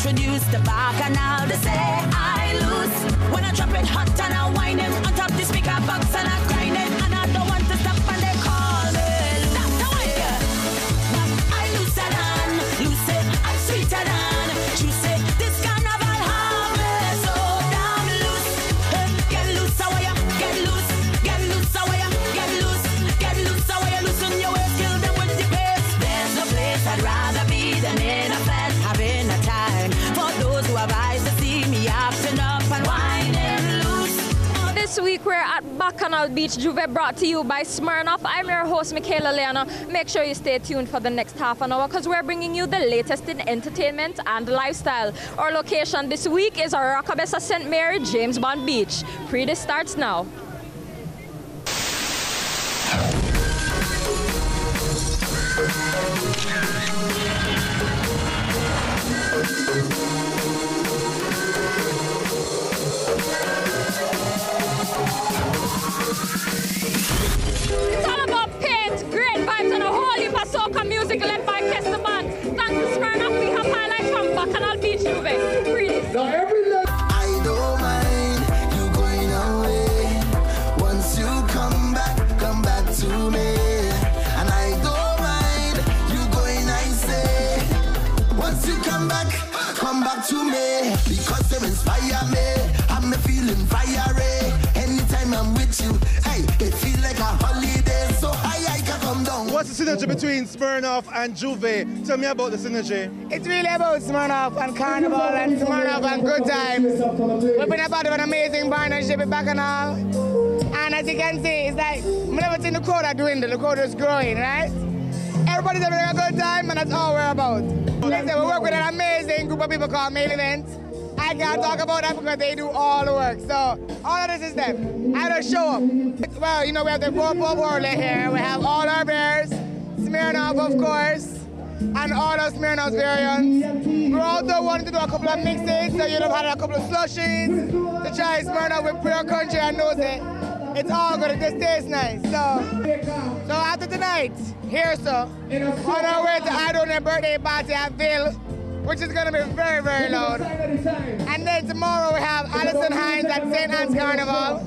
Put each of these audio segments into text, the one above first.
introduce the bacchanal. They say I lose when I drop it hot and I whine it on top the speaker box and I grind it and I don't want to stop and they call me loose. That's how I get. But I looser than, loose it, I'm sweeter than. You say this carnival have me so damn loose. Get loose, how you get loose, get loose, how you get loose, get loose, how you loosen your waist, kill them with the pace. There's no place I'd rather be than in a fest, having a time. For those who have eyes to see me acting up and whining loose. This week we're at Bacchanal Beach Juve, brought to you by Smirnoff. I'm your host, Michaela Leona. Make sure you stay tuned for the next half an hour because we're bringing you the latest in entertainment and lifestyle. Our location this week is Rockabessa St. Mary, James Bond Beach. Pree Dis starts now. It's all about paint, great vibes, and a whole heap of soca music led by Kester Band. Thanks to Smirnoff, we have highlights from Bacchanal Beach Juve. Pree Dis. I don't mind you going away. Once you come back to me. And I don't mind you going, I say. Once you come back to me. Because you inspire me. I'm feeling fiery. Anytime I'm with you, hey, it feels like a holiday. So high I can come down. What's the synergy between Smirnoff and Juve? Tell me about the synergy. It's really about Smirnoff and Carnival and Smirnoff and good times. We've been a part of an amazing partnership with Bacchanal. And as you can see, it's like, I've never seen the quota dwindle, the quota is growing, right? Everybody's having a good time and that's all we're about. Like I said, we work with an amazing group of people called Mail Events. I can't talk about that because they do all the work. So all of this is them. I just show up. Well, you know, we have the 4-4 World here. We have all our beers, Smirnoff, of course, and all of Smirnoff's variants. We also wanted to do a couple of mixes, so you'd have had a couple of slushies to try Smirnoff with Pure Country and Nose It. It's all good, it just tastes nice. So after tonight, here, so, on our way to I Don't Know birthday party at Ville, which is going to be very, very loud. And then tomorrow we have Alison Hines at St. Anne's Carnival.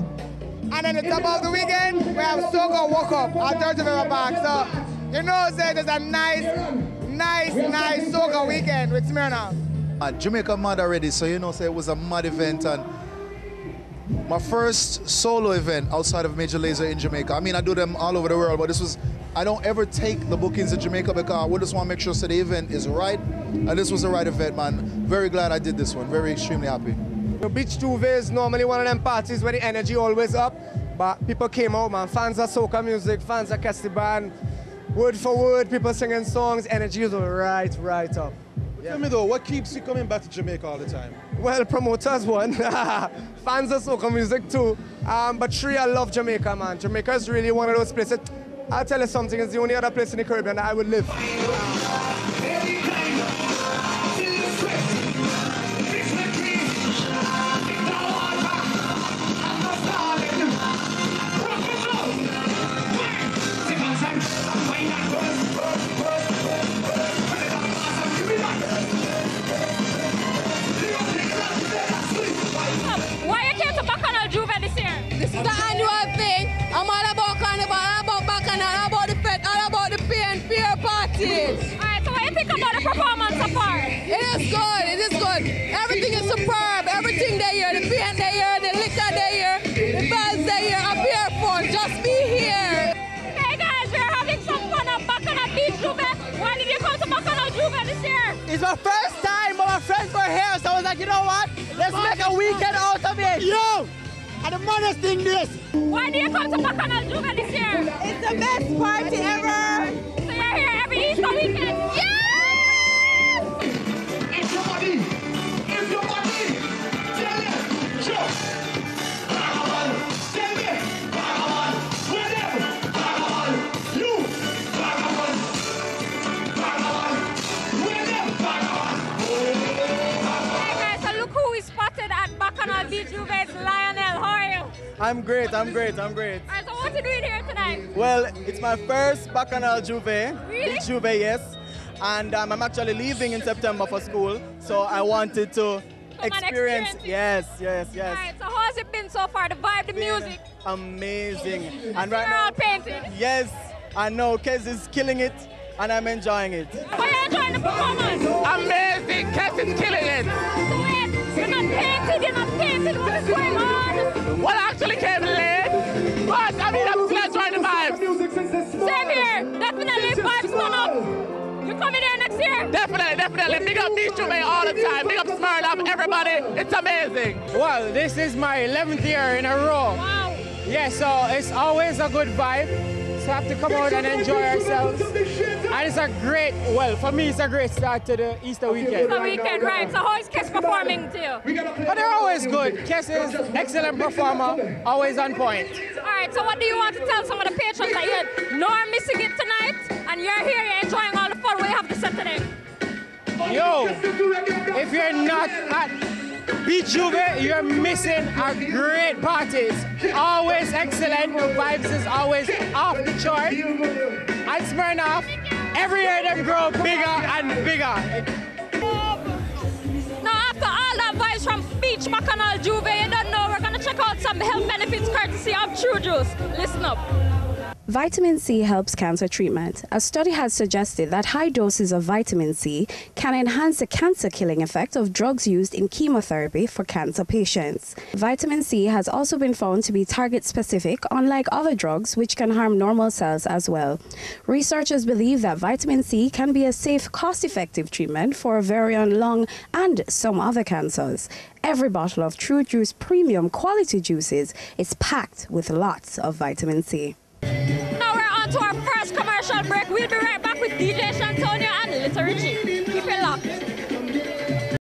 And then the top of the weekend, we have Soca Walk Up at 30 River Park. So, you know, there's a nice Soca weekend with Smirnoff. Jamaica mad already, so you know, it was a mad event. And my first solo event outside of Major Lazer in Jamaica. I mean, I do them all over the world, but this was, I don't ever take the bookings in Jamaica because we just want to make sure that the event is right. And this was the right event, man. Very glad I did this one. Very extremely happy. The Beach Juve is normally one of them parties where the energy always up, but people came out, man. Fans of soca music, fans of Kester Band, word for word, people singing songs, energy is right up. Tell me though, what keeps you coming back to Jamaica all the time? Well, promoters one, fans of soca music too, but three, I love Jamaica, man. Jamaica is really one of those places. I'll tell you something, it's the only other place in the Caribbean that I would live. Why you came to Bacchanal Juve this year? This is the annual thing. I'm all about Carnival, all about Bacchanal, all about the fete, all about the beer parties. Alright, so what do you think about the performance so far? It is good. Everything is superb. Everything they here, the paint they here, the liquor they here, the bells they here, a beer for. Just be here. Hey guys, we're having some fun at Bacchanal Beach Juve. Why did you come to Bacchanal Juve this year? It's my first time, but my friends were here, so I was like, you know what? Let's make a weekend out of it. Yo! And the maddest thing this. Why do you come to Bacchanal Juve this year? It's the best party ever. So you're here every Easter weekend? Yes! If your body, tell them, show. Vagabond, tell me, vagabond, whatever, vagabond, you, vagabond, whatever, vagabond. Hey guys, so look who we spotted at Bacchanal Beach Juve's Lionel. How are you? I'm great. Alright, so what are you doing here tonight? Well, it's my first Bacchanal Juve. Really? Beach Juve, yes. and I'm actually leaving in September for school, so I wanted to experience. Yes. All right, so how has it been so far? The vibe, the music? Amazing. And right You're now, all painted. yes, I know Kez is killing it, and I'm enjoying it. Are you enjoying the performance? Amazing, Kez is killing it. So wait, you're not painted, what is going on? Well, I actually came late, but I mean, I'm still enjoying the vibes. Same here, definitely vibes turn up. You coming here next year? Definitely. Big up Beach Juve all the time. Big up Smyrna, everybody. It's amazing. Well, this is my 11th year in a row. Wow. Yeah, so it's always a good vibe. So have to come out and enjoy ourselves. And it's a great, well, for me, it's a great start to the Easter weekend. Easter weekend, right. So how is Kes performing too? But they're always good. Kes is excellent performer, always on point. All right, so what do you want to tell some of the patrons that you know are missing it tonight, and you're here, you're enjoying all the fun we have to set today? Yo, if you're not at Beach Juve, you're missing a great parties. Always excellent, the vibes is always off the chart. And Smirnoff, every year them grow bigger and bigger. Now after all that vibes from Beach, Bacchanal, Juve, you don't know, we're gonna check out some health benefits courtesy of True Juice. Listen up. Vitamin C helps cancer treatment. A study has suggested that high doses of vitamin C can enhance the cancer-killing effect of drugs used in chemotherapy for cancer patients. Vitamin C has also been found to be target-specific, unlike other drugs, which can harm normal cells as well. Researchers believe that vitamin C can be a safe, cost-effective treatment for ovarian, lung, and some other cancers. Every bottle of True Juice premium quality juices is packed with lots of vitamin C. Now we're on to our first commercial break. We'll be right back with DJ Shantonia and Little Richie. Keep it locked.